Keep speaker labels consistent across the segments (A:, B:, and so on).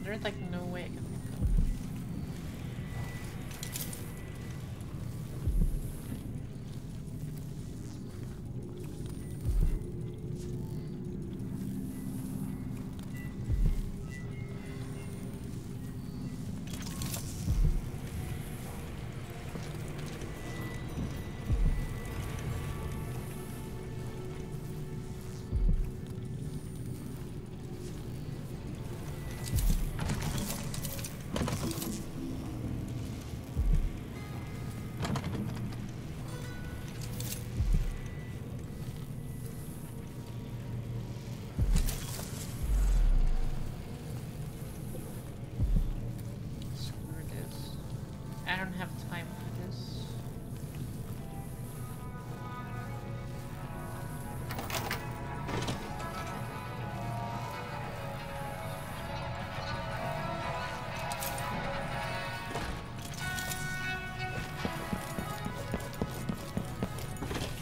A: There's like no way I can. I don't have time for this.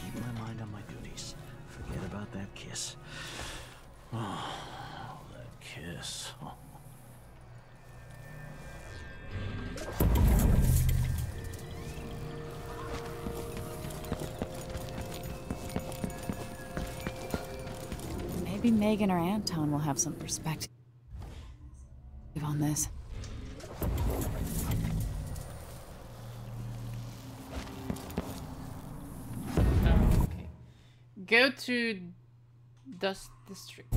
B: Keep my mind on my duties. Forget about that kiss. Oh, that kiss. Oh.
C: Maybe Megan or Anton will have some perspective on this.
A: Oh, okay. Go to Dust District.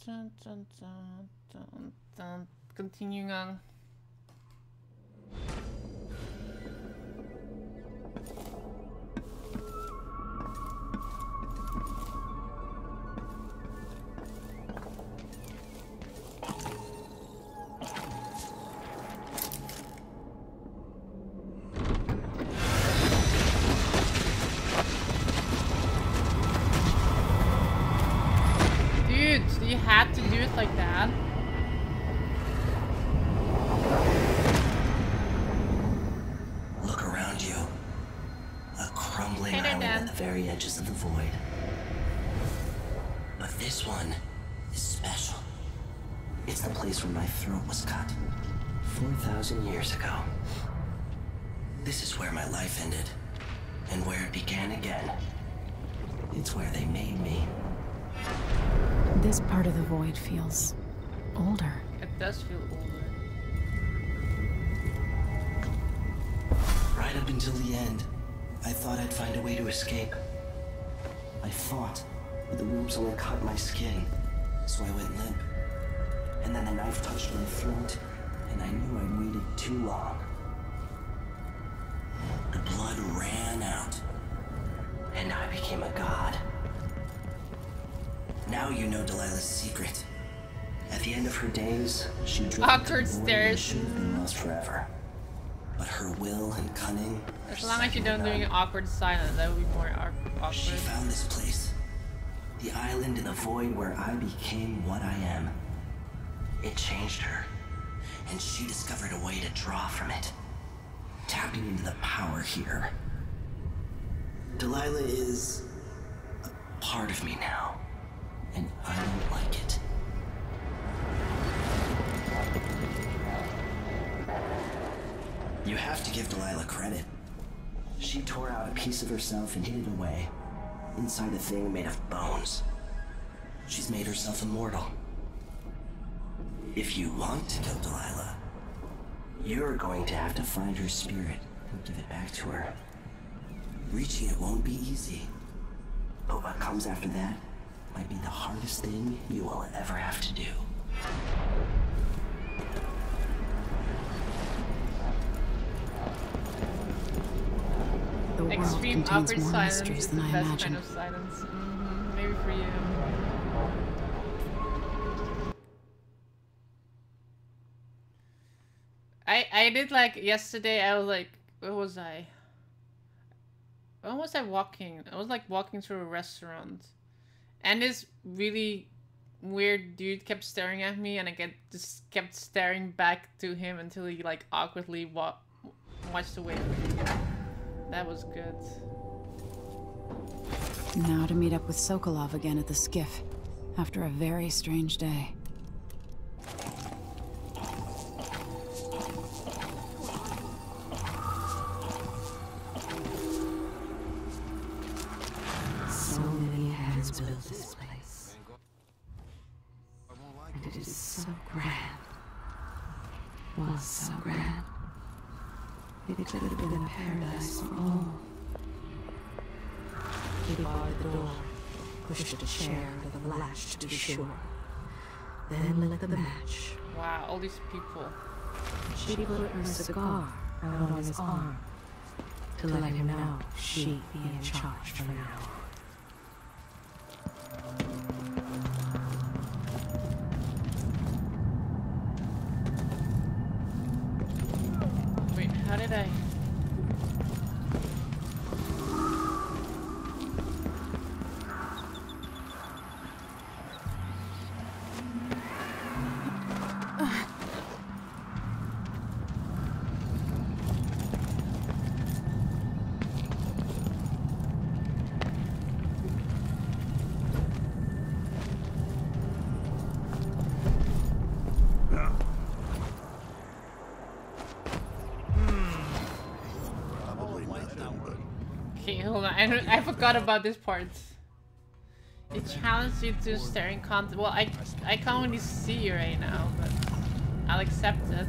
A: Dun, dun, dun, dun, dun. Continuing on. Dude, you had to do it like that?
D: Look around you. A crumbling island at the very edges of the void. But this one is special. It's the place where my throat was cut 4,000 years ago. This is where my life ended, and where it began again. It's where they made me.
C: This part of the void feels older.
A: It does feel older.
D: Right up until the end, I thought I'd find a way to escape. I fought, but the ropes only cut my skin, so I went limp. And then the knife touched my throat, and I knew I'd waited too long. The blood ran out, and I became a god. Now you know Delilah's secret. At the end of her days, she drifted
A: Awkward
D: to the void and
A: stairs.
D: should have been lost forever. But her will and cunning.
A: As long as you don't do awkward silence, that would be more awkward.
D: She found this place. The island in the void where I became what I am. It changed her. And she discovered a way to draw from it. Tapping into the power here. Delilah is a part of me now. And I don't like it. You have to give Delilah credit. She tore out a piece of herself and hid it away, inside a thing made of bones. She's made herself immortal. If you want to kill Delilah, you're going to have to find her spirit and give it back to her. Reaching it won't be easy, but what comes after that might be the hardest thing you will ever have to do.
C: The world
A: Extreme
C: contains
A: awkward
C: more
A: silence
C: mysteries
A: is
C: than
A: the
C: I
A: best
C: imagined.
A: kind of silence. Maybe for you. I did like yesterday. I was like, where was I? Where was I walking? I was like walking through a restaurant, and this really weird dude kept staring at me, and I just kept staring back to him until he like awkwardly watched away from me. That was good.
C: Now to meet up with Sokolov again at the skiff, after a very strange day.
E: So many hands built this place. And it is so grand. Was so grand. It could have been a paradise for all. He barred the door, pushed a chair under the latch to be sure, then lit the match.
A: Wow, all these people.
E: She put her cigar out on his arm to let him know she'd be in charge from now on.
A: Wait, how did I? Okay, hold on. I forgot about this part. It challenged you to staring content. Well, I can't really see you right now, but I'll accept it.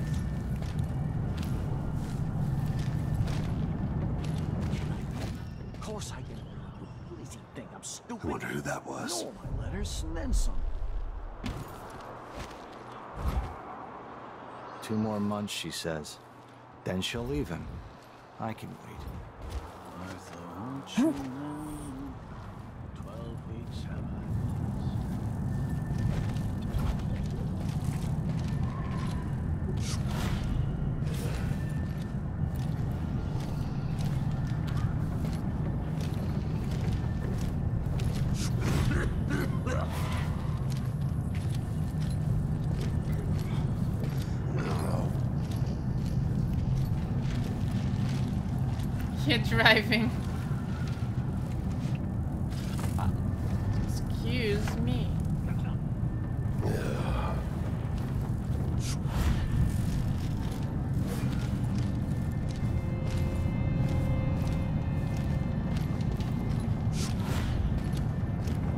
B: Of course I can. What does he think? I'm stupid.
F: I wonder who that was.
B: All my letters and then some.
F: 2 more months, she says. Then she'll leave him. I can wait.
B: Martha, won't you know? 12 weeks have
A: You're driving. Excuse me.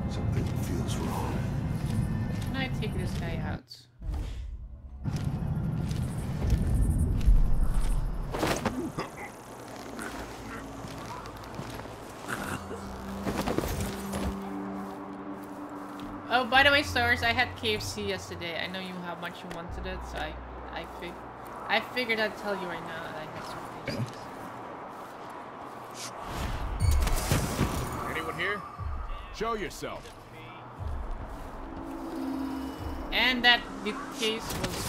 F: Something feels wrong.
A: Can I take this guy out? Oh, by the way, Stars, I had KFC yesterday. I know you how much you wanted it, so I figured I'd tell you right now that I had some KFC.
G: Anyone here? Show yourself.
A: And that the case was.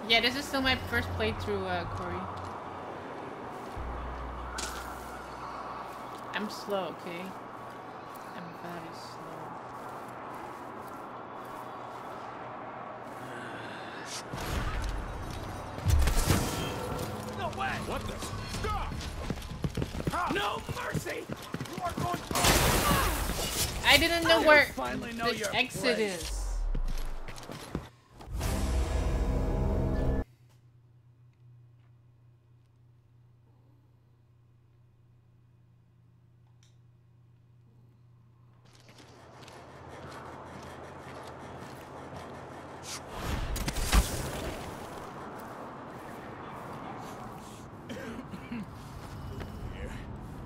A: Yeah, this is still my first playthrough, Corey. I'm slow, okay? I'm very slow.
G: No way! What the? Stop! No mercy! You are going.
A: I didn't know where
G: finally know
A: the
G: your
A: exit
G: place.
A: is.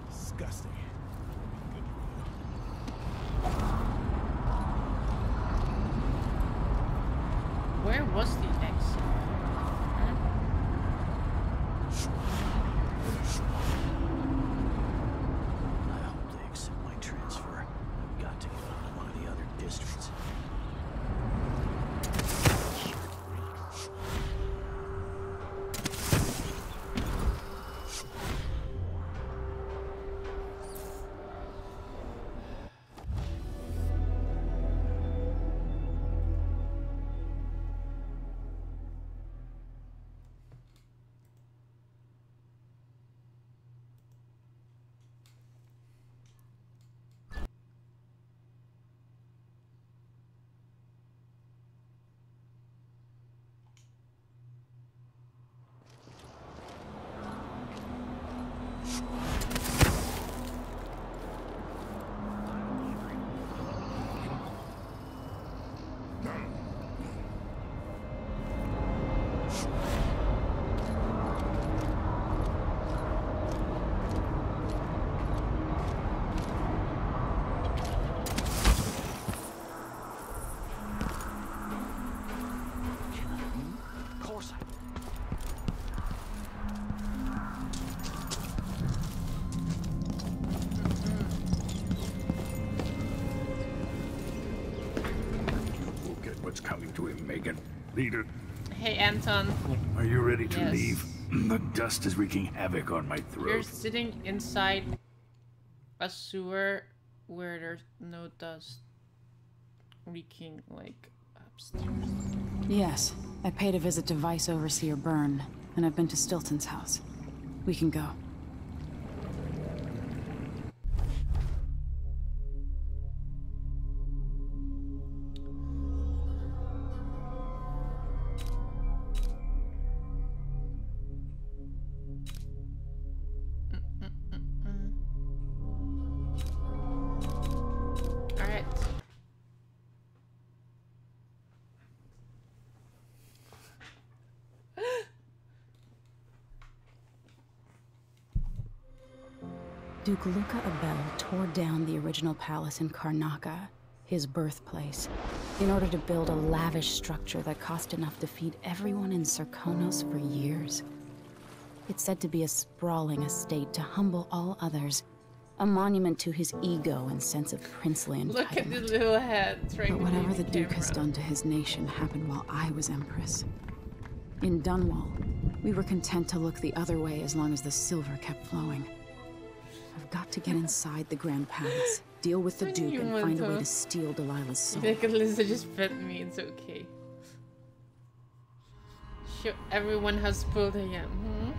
G: Disgusting.
A: Where was the exit? Huh?
B: I hope they accept my transfer. I've got to get on to one of the other districts.
H: Leader,
A: Hey, Anton.
H: are you ready to
A: Yes.
H: leave? The dust is wreaking havoc on my
A: You're
H: throat.
A: sitting inside a sewer where there's no dust wreaking like upstairs.
C: Yes, I paid a visit to Vice Overseer Byrne, and I've been to Stilton's house. We can go.
A: Alright.
C: Duke Luca Abel tore down the original palace in Karnaca, his birthplace, in order to build a lavish structure that cost enough to feed everyone in Serkonos for years. It's said to be a sprawling estate to humble all others, a monument to his ego and sense of princely entitlement.
A: Look at the little head trying
C: But
A: to
C: whatever
A: leave
C: the Duke has
A: camera.
C: done to his nation happened while I was Empress. In Dunwall, we were content to look the other way as long as the silver kept flowing. I've got to get inside the Grand Palace, deal with the Duke, and find a way to steal Delilah's soul.
A: Look at Lisa just fed me, it's okay. Show everyone how spoiled I am. Hmm?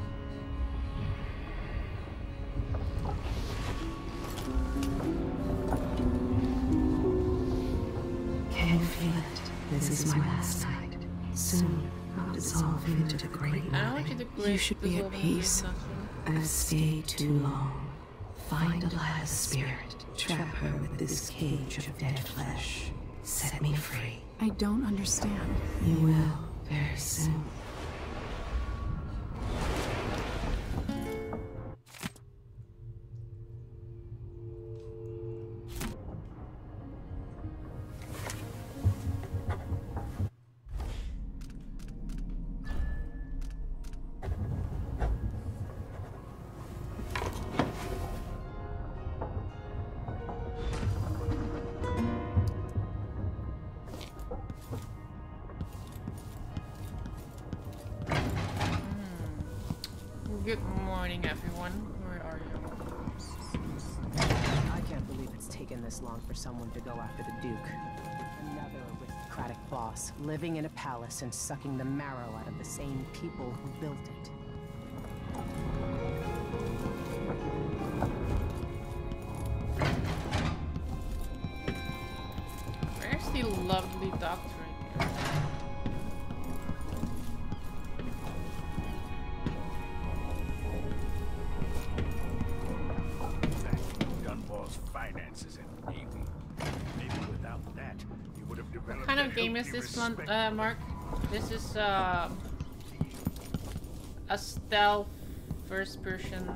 E: Can you feel it? This is my last night. Soon, I'll dissolve into the great
A: I don't want you
E: night.
A: to
C: You should be at peace.
E: I've stayed too long. Find Delilah's spirit. Trap her with this cage of dead flesh. Set me free.
C: I don't understand.
E: You will very soon.
A: Good morning, everyone. Where are you?
I: I can't believe it's taken this long for someone to go after the Duke. Another aristocratic boss, living in a palace and sucking the marrow out of the same people who built it.
A: Where's the lovely doctor right here?
H: Dunwall's finances and navy. Maybe without that, he would have developed.
A: What kind of
H: a
A: game is
H: healthy
A: this one,
H: respect-
A: Mark? This is a stealth first-person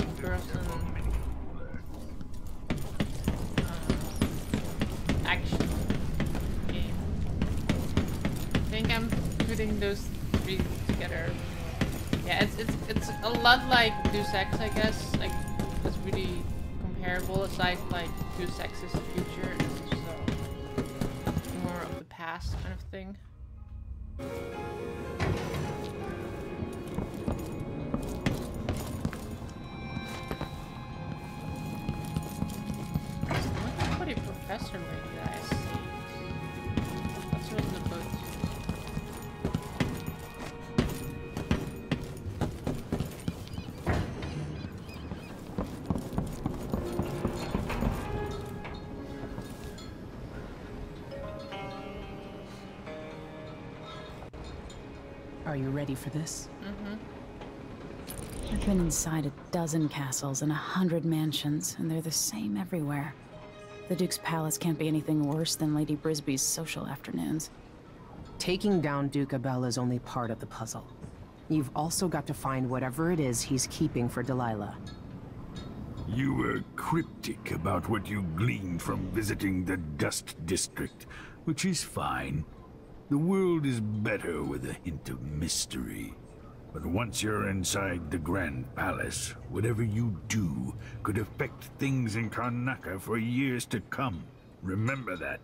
A: action game. I think I'm putting those three together. Yeah, it's a lot like Deus Ex, I guess. Like it's really comparable. Aside like Deus Ex is the future, it's just more of the past kind of thing. Looking for the professor lady that I see. That's what the boat.
I: Are you ready for this?
C: I've been inside a dozen castles and 100 mansions, and they're the same everywhere. The Duke's palace can't be anything worse than Lady Brisby's social afternoons.
I: Taking down Duke Abel is only part of the puzzle. You've also got to find whatever it is he's keeping for Delilah.
H: You were cryptic about what you gleaned from visiting the Dust District, which is fine. The world is better with a hint of mystery. But once you're inside the Grand Palace, whatever you do could affect things in Karnaca for years to come. Remember that.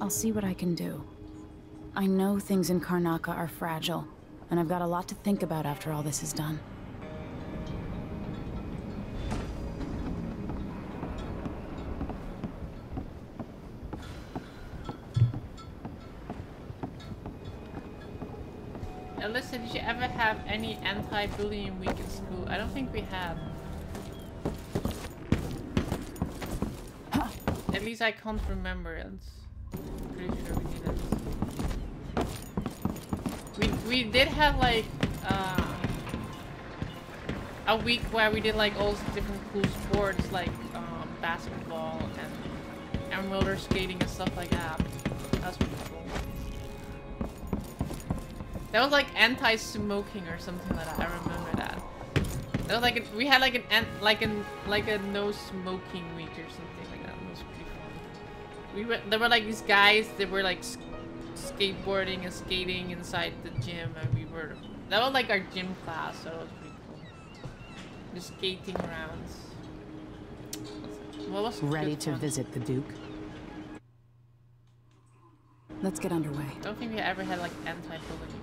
C: I'll see what I can do. I know things in Karnaca are fragile, and I've got a lot to think about after all this is done.
A: Alyssa, did you ever have any anti-bullying week in school? I don't think we had. At least I can't remember it. I'm pretty sure we didn't. We did have like a week where we did like all different cool sports like basketball and roller skating and stuff like that. That's pretty cool. That was like anti-smoking or something like that. I remember that. That was like we had like a no smoking week or something like that. It was pretty fun. There were like these guys that were like skateboarding and skating inside the gym, and that was like our gym class, so it was pretty cool. Just skating around. What was
I: ready to visit the Duke?
C: Let's get underway.
A: I don't think we ever had like anti-bullying.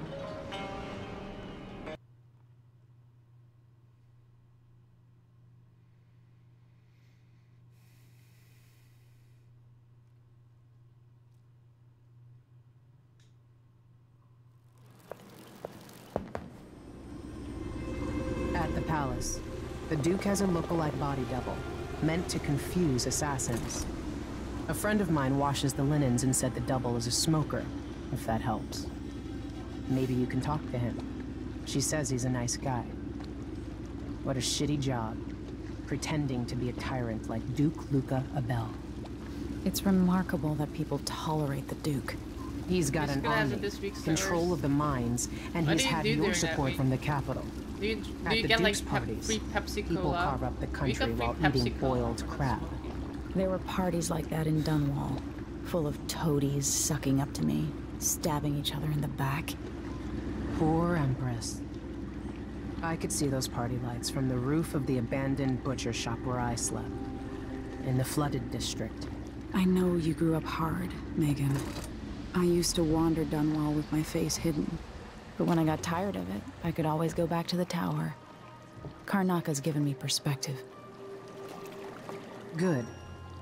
I: At the palace, the Duke has a lookalike body double, meant to confuse assassins. A friend of mine washes the linens and said the double is a smoker, if that helps. Maybe you can talk to him. She says he's a nice guy. What a shitty job, pretending to be a tyrant like Duke Luca Abel.
C: It's remarkable that people tolerate the Duke.
I: He's got an army, control of the mines, and he's had your support from the capital.
A: Do you
I: At the
A: get
I: Duke's
A: like
I: parties,
A: free Pepsi Cola?
I: people carve up the country while eating boiled crab.
C: There were parties like that in Dunwall, full of toadies sucking up to me, stabbing each other in the back.
I: Poor Empress. I could see those party lights from the roof of the abandoned butcher shop where I slept, in the flooded district.
C: I know you grew up hard, Megan. I used to wander Dunwall with my face hidden, but when I got tired of it, I could always go back to the tower. Karnaca's given me perspective.
I: Good.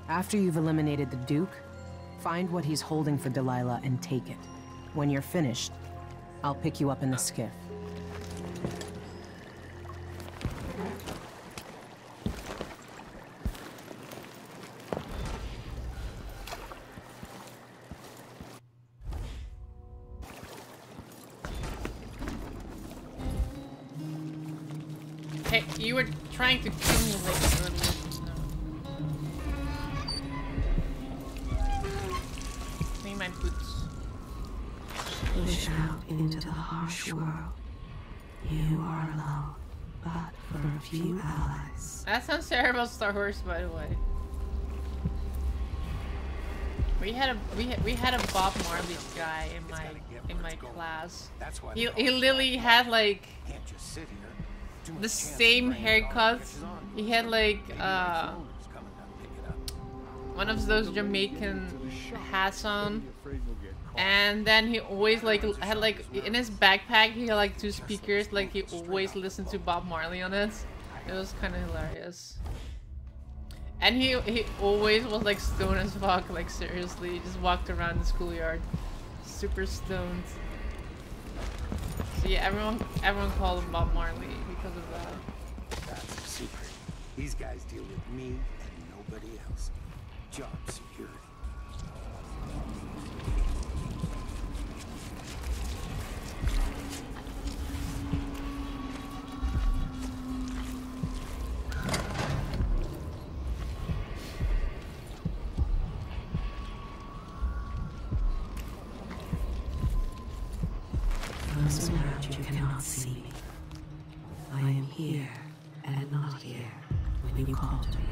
I: After you've eliminated the Duke, find what he's holding for Delilah and take it. When you're finished, I'll pick you up in the skiff.
A: Hey, you were trying to kill me like earlier. Clean my boots.
E: Push out into the harsh world. You are alone, but for a few allies.
A: That sounds terrible, Star Wars, by the way. We had a Bob Marley guy in my class. He literally had like the same haircut. He had like one of those Jamaican hats on, and then he always like had like in his backpack he had like 2 speakers. Like he always listened to Bob Marley on it. It was kind of hilarious. And he always was like stoned as fuck. Like seriously, he just walked around the schoolyard, super stoned. So yeah, everyone called him Bob Marley because of that.
J: That's a secret. These guys deal with me and nobody else. Job security.
E: Those around you cannot see me. I am here and not here when you call to me.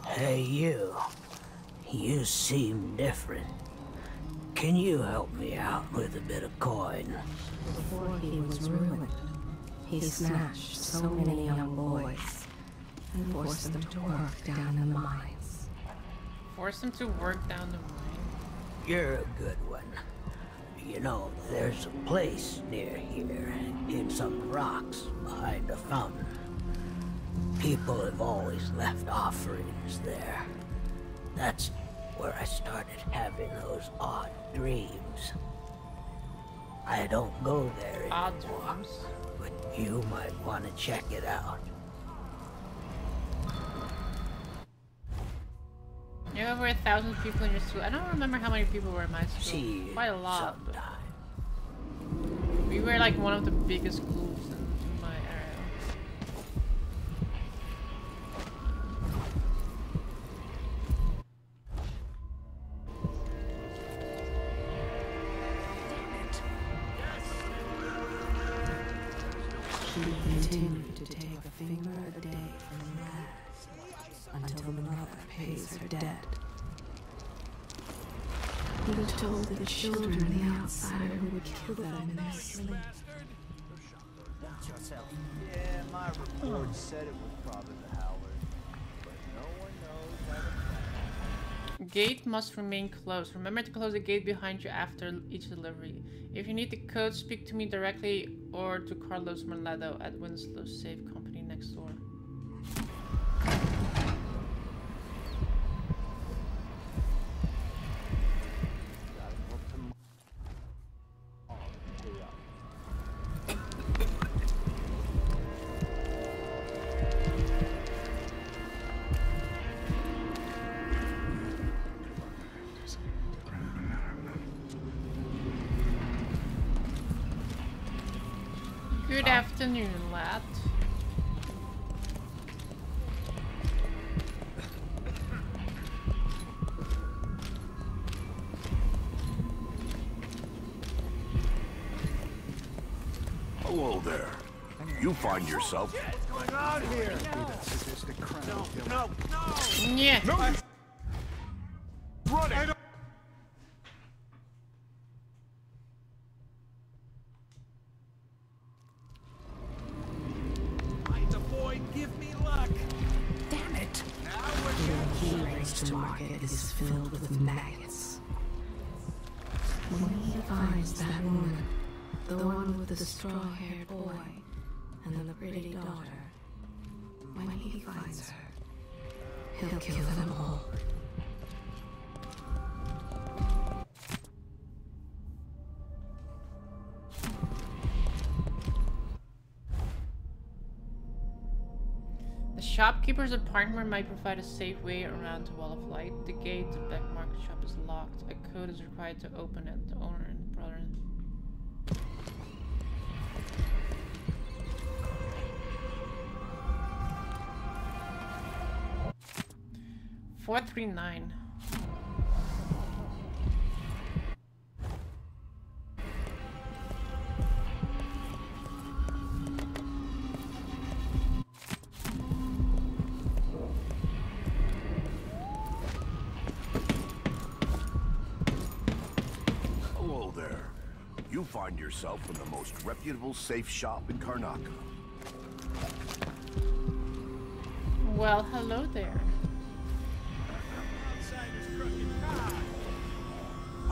B: Hey, you. You seem different. Can you help me out with a bit of coin?
E: Before he was ruined, he snatched so many young boys and force them to work down in the mines.
A: Force them to work down the mine.
K: You're a good one. You know, there's a place near here, in some rocks behind a fountain. People have always left offerings there. That's where I started having those odd dreams. I don't go there anymore, but you might want to check it out.
A: You have over 1,000 people in your school. I don't remember how many people were in my school.
K: See,
A: quite a lot. We were like one of the biggest schools in my area.
E: She continued to take a finger a day from the last, until the mother pays her debt. He told the children the outsider who would kill them in their sleep.
L: Watch yourself. Yeah, my report said it was probably the Howard, but no one knows how to.
A: Gate must remain closed. Remember to close the gate behind you after each delivery. If you need the code, speak to me directly or to Carlos Merlado at Winslow Safe Company next door. Good afternoon, lad.
H: Hello there. You find yourself.
G: What's going on here? No.
A: Yeah.
G: No. Running. Give me luck.
E: Damn it. The key race to market is filled with maggots. When he finds that woman, the one with the straw-haired boy and the pretty daughter, when he finds her, he'll kill them all.
A: The shopkeeper's apartment might provide a safe way around the wall of light. The gate to the black market shop is locked. A code is required to open it. The owner and the brother. 439.
H: Hello there. You find yourself in the most reputable safe shop in Karnaca.
A: Well, hello there.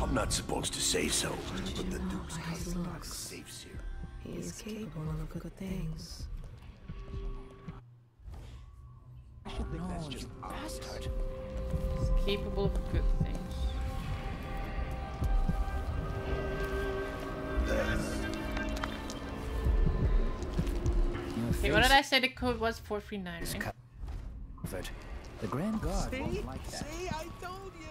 H: I'm not supposed to say so, but the Duke's got safes here.
E: He is capable of good things.
F: No, you bastard.
A: He's capable of good things. Okay, what did I say the code was? 439, right?
F: Covered. The Grand Guard
G: See?
F: won't like that.
G: See? I told you!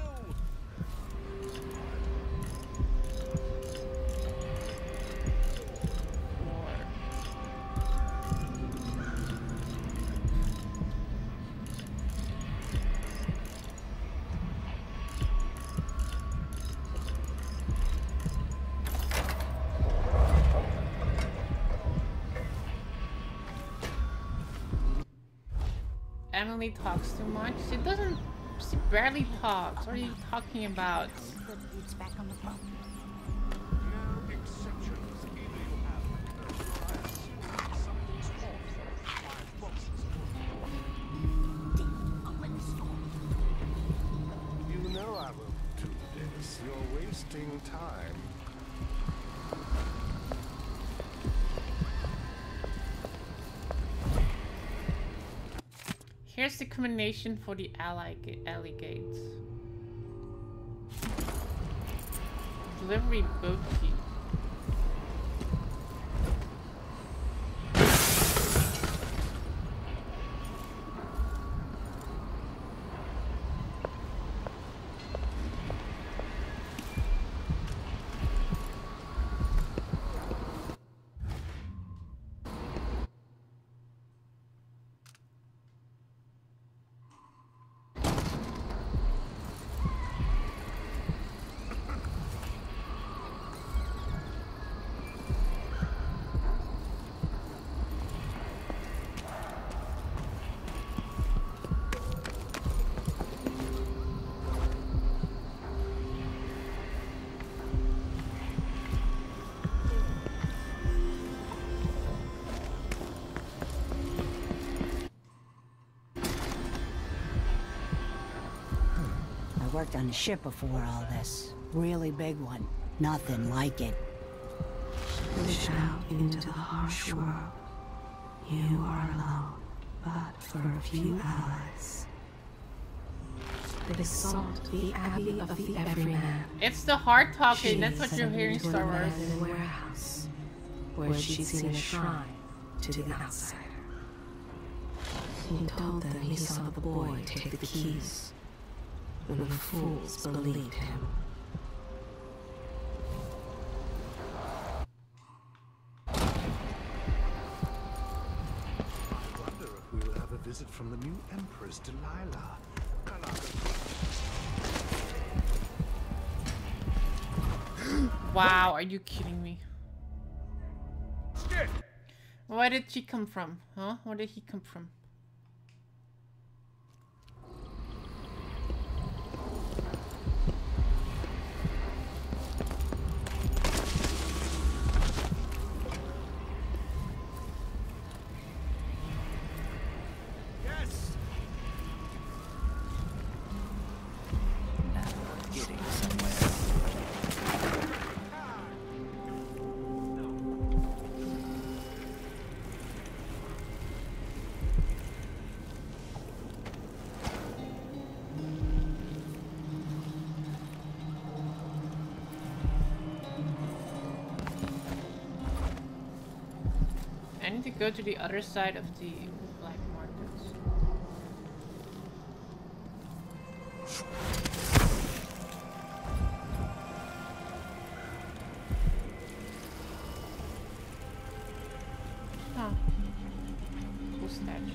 A: Emily talks too much. She doesn't. She barely talks. What are you talking about?
G: interesting time.
A: Here's the combination for the alley gates. Delivery boat key.
M: Worked on a ship before all this. Really big one. Nothing like it.
E: Push out into the harsh world. You are alone, but for a few allies. They sought the Abbey of the Everyman.
A: It's the heart talking. That's what you're hearing, Star Wars.
E: Warehouse, where she'd seen a shrine to the outsider. He told them he saw the boy take the keys. And the fools believed him.
G: I wonder if we'll have a visit from the new Empress, Delilah.
A: Wow, are you kidding me? Where did she come from? Huh? Where did he come from? To go to the other side of the black markets. Huh. Cool statues.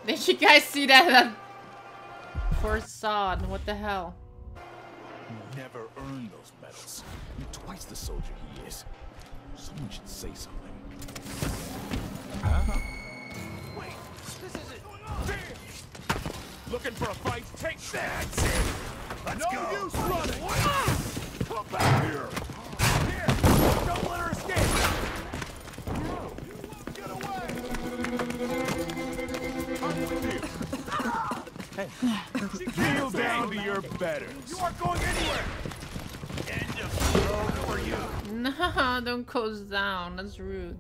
A: Did you guys see that? Poor Sod, what the hell?
N: You never earned those medals. You're twice the soldier he is. Someone should say something. Huh? Wait, this isn't... Looking for a fight? Take that! Let's go! No use running! Come back here! Here! Don't let her escape! Get away! Hey, kneel down to your betters. You aren't going anywhere. End of road for you.
A: No, don't close down. That's rude.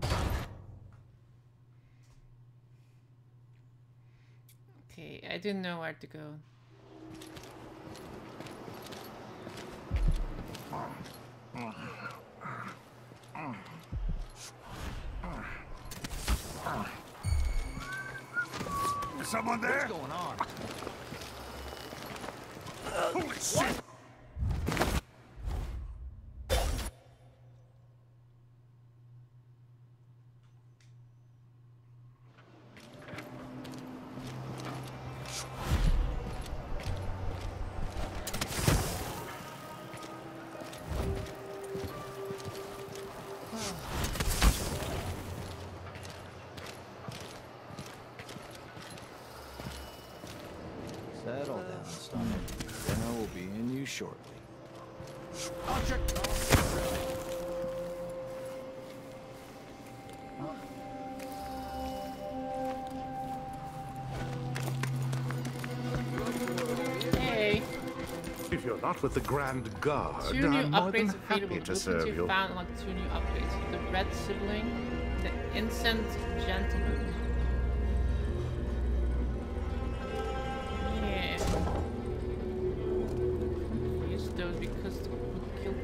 A: Okay, I didn't know where to go.
N: Is someone there? What's going on? Holy shit!
F: shortly.
N: I'll check.
A: Hey.
G: If you're not with the Grand Guard,
A: 2 new
G: I'm more than
A: upgrades
G: happy
A: available.
G: to serve you.
A: Found like 2 new upgrades. The Red Sibling, the Incent Gentleman. Yeah. Use those because we killed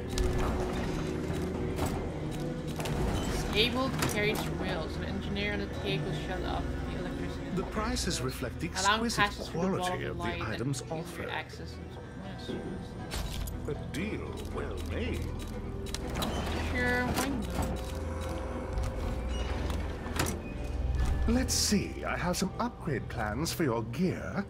A: disabled carriage rails. An engineer on the take will shut off the electricity.
G: The prices reflect the
A: Allowing
G: exquisite
A: passes for the ball
G: quality
A: of
G: of the
A: light and
G: items
A: easier
G: offered.
A: access and
G: A deal well made.
A: sure, why not?
G: Let's see, I have some upgrade plans for your gear.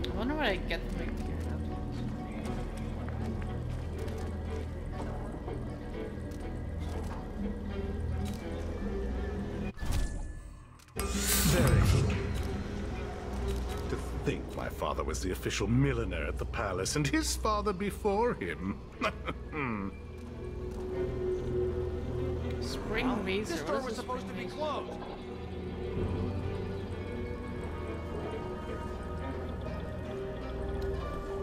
A: I wonder what I get from my gear now.
G: Very good. To think my father was the official milliner at the palace, and his father before him.
A: Spring razor.
N: This store was supposed to be closed.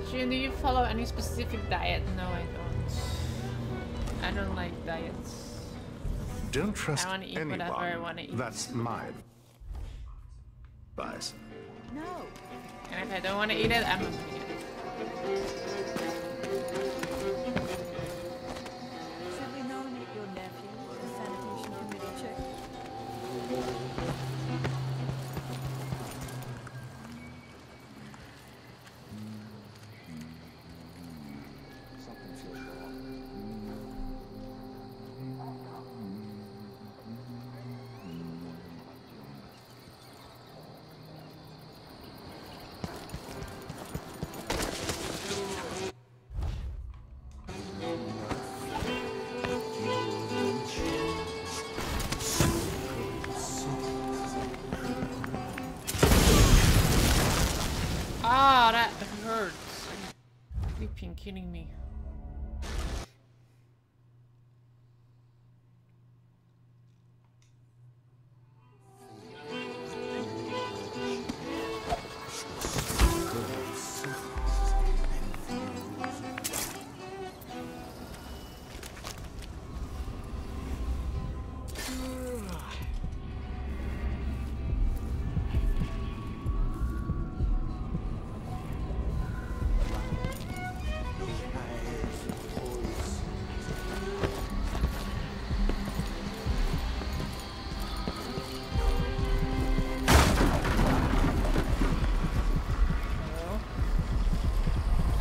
A: Juun, do you follow any specific diet? No, I don't. I don't like diets.
G: Don't trust
A: I want to eat
G: anyone.
A: whatever I want to eat.
G: That's my advice.
A: No. And if I don't want to eat it, I'm not gonna eat it.
O: Should we nominate your nephew as sanitation committee chair?
N: Something feels wrong.
A: Ah, that hurts. Are you flipping kidding me?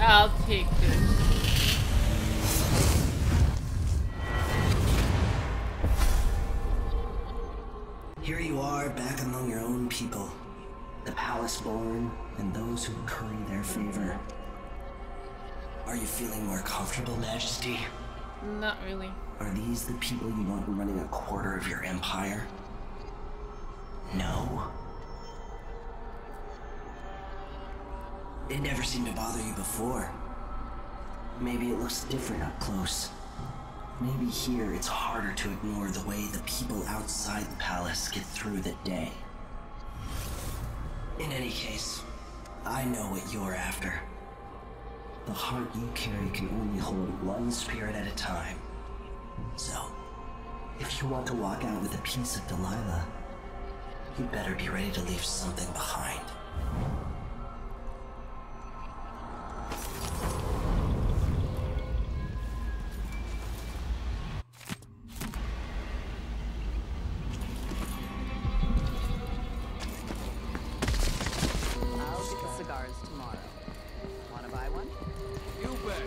A: I'll take this.
D: Here you are, back among your own people. The palace born, and those who curry their favor. Are you feeling more comfortable, Majesty?
A: Not really.
D: Are these the people you want running a quarter of your empire? No? It never seemed to bother you before. Maybe it looks different up close. Maybe here it's harder to ignore the way the people outside the palace get through the day. In any case, I know what you're after. The heart you carry can only hold one spirit at a time. So, if you want to walk out with a piece of Delilah, you better be ready to leave something behind.
O: I'll get the cigars tomorrow. Wanna buy one?
N: You bet.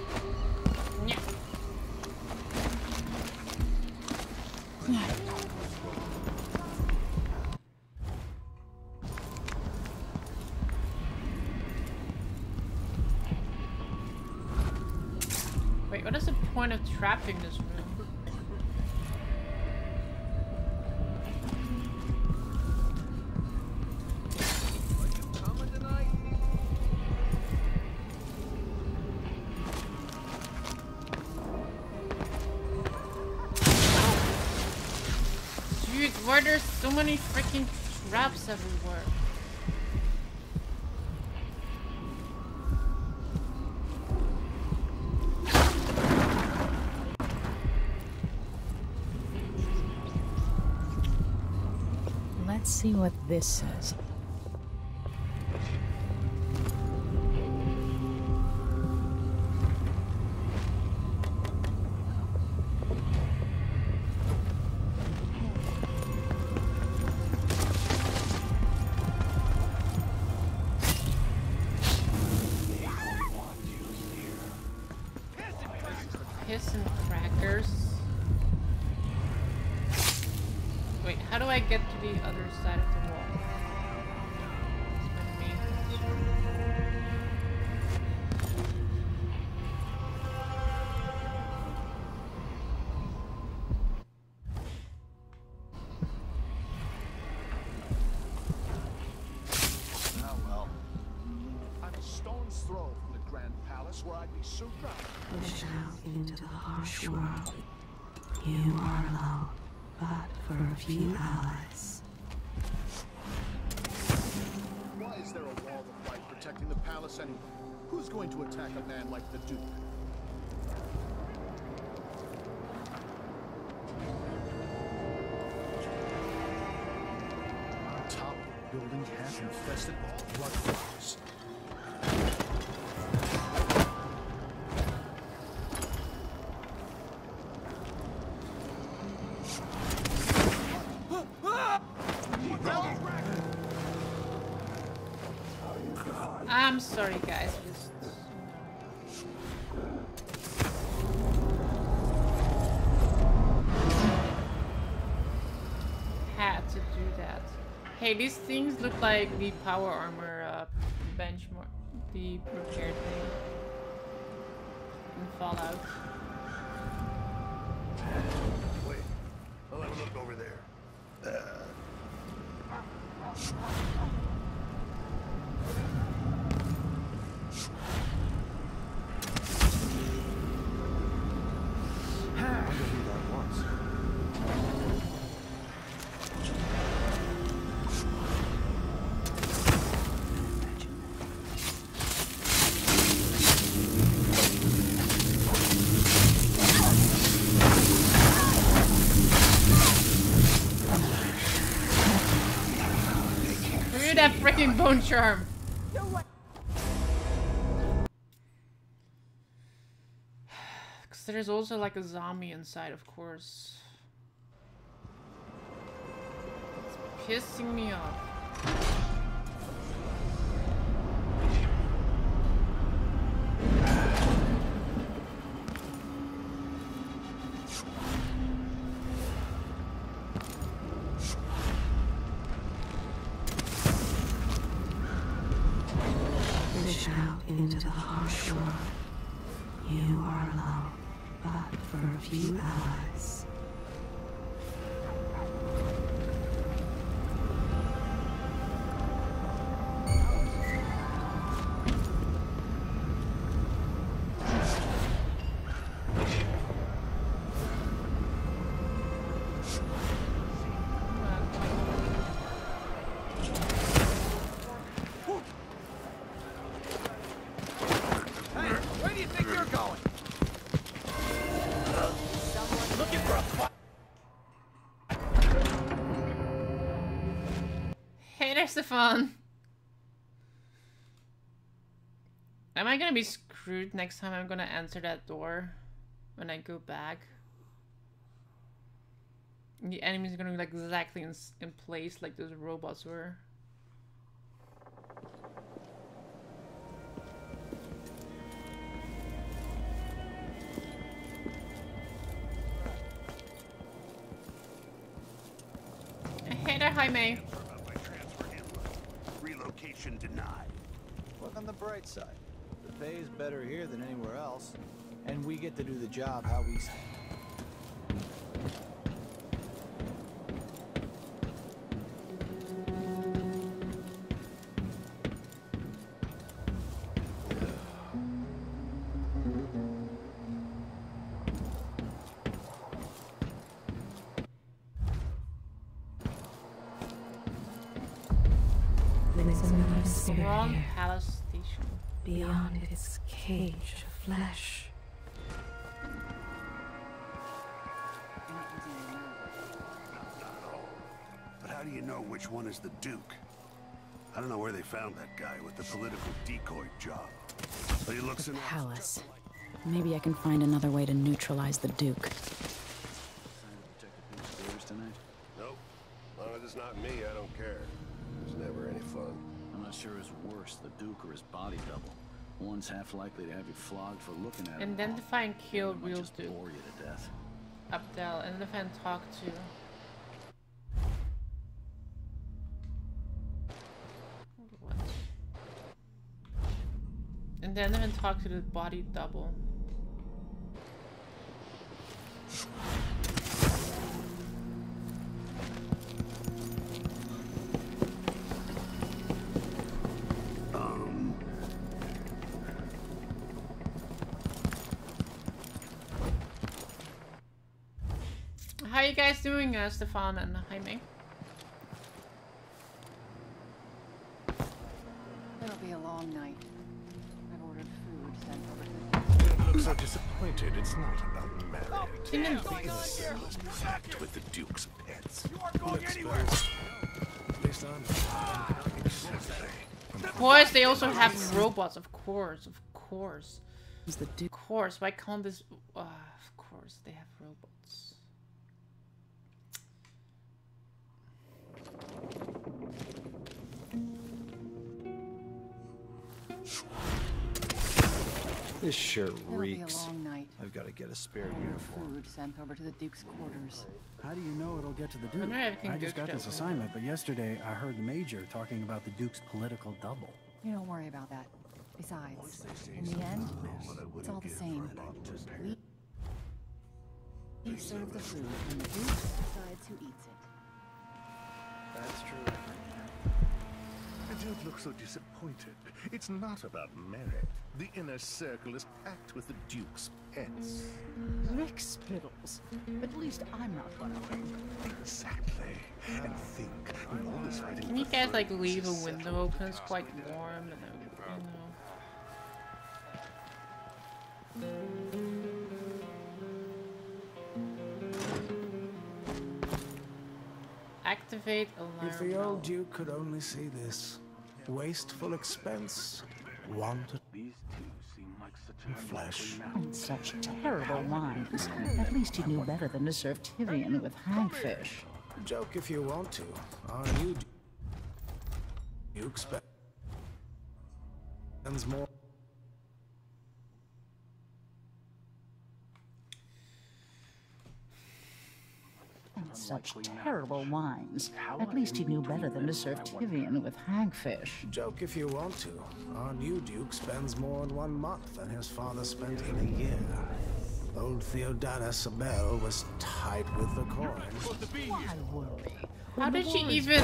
A: Yeah. Wait, what is the point of trapping this room? Why are there so many freaking traps everywhere?
C: Let's see what this says.
A: Piss and crackers. Wait, how do I get to the other side of the wall? That's my main question.
N: Ah, well. I'm a stone's throw from the Grand Palace where I'd be so proud.
E: Push out into the harsh world. You are alone, but for a few allies.
N: Why is there a wall of light protecting the palace anyway? Who's going to attack a man like the Duke? On top of the building half-infested blood flowers.
A: I'm sorry, guys. Had to do that. Hey, these things look like the power armor benchmark, the repair thing in Fallout.
N: Wait, I'll have a look over there.
A: That freaking bone charm. Because there's also like a zombie inside, of course. It's pissing me off.
E: Push out into the harsh world. You are alone, but for a few allies.
A: Fun. Am I gonna be screwed next time I'm gonna answer that door when I go back? The enemies are gonna be like exactly in place like those robots were. Hey there, Jaime.
J: Relocation denied.
L: Look on the bright side. The pay is better here than anywhere else, and we get to do the job how we say.
A: Wrong
E: here,
A: palace station.
E: beyond its cage of flesh.
P: But how do you know which one is the Duke? I don't know where they found that guy with the political decoy job. But he looks
C: The
P: in
C: palace. Maybe I can find another way to neutralize the Duke.
P: Nope. As long as it's not me, I don't care. It's never any fun.
B: I'm not sure it's worse, the Duke or his body double. One's half likely to have you flogged for looking at him.
A: Identify and kill real
B: just
A: Duke.
B: bore you to death.
A: Abdel. Identify and talk to. What? And then talk to the body double. How are you guys doing, Stefan and Jaime?
O: It'll be a long night. I've ordered food sent over to
G: You look so disappointed. It's not about marriage. It's packed with the Duke's pets. You are going anywhere. At least I'm
A: Of course, they also have robots. Of course, of course.
C: Who's the Duke?
A: Of course. Why can't this? Of course, they have robots.
F: This shirt
O: It'll
F: reeks.
O: be a long night.
F: I've got to get a spare
O: Ordered
F: uniform.
O: food sent over to the Duke's quarters.
Q: How do you know it'll get to the
A: I
Q: Duke?
A: wonder if I can
Q: I just
A: Duke
Q: got this
A: that.
Q: assignment, but yesterday I heard the Major talking about the Duke's political double.
O: You don't worry about that. Besides, in the end, it's all the same. We serve the food, and the Duke decides who eats it.
G: That's true. And don't look so disappointed. It's not about merit. The inner circle is packed with the Duke's pets.
M: Rick Spittles. At least I'm not one of them.
G: Exactly. And think, when all this fighting
A: Can you
G: for
A: guys like
G: throne
A: leave a
G: is
A: window open? It's quite warm, and you know. Activate alarm.
J: If the old Duke could only see this. Wasteful expense. Wanted.
N: These two seem like such
J: flesh.
M: And such terrible wines. At least you knew better than to serve Tyrion with hagfish.
J: Joke if you want to. Our new Duke spends more.
M: And such terrible wines. At least you knew better than to serve Tyrion with hagfish.
J: Joke if you want to. Our new Duke spends more in 1 month than his father spent in a year. Old Theodatus Abel was tight with the coins.
M: Why worry?
A: How did she even?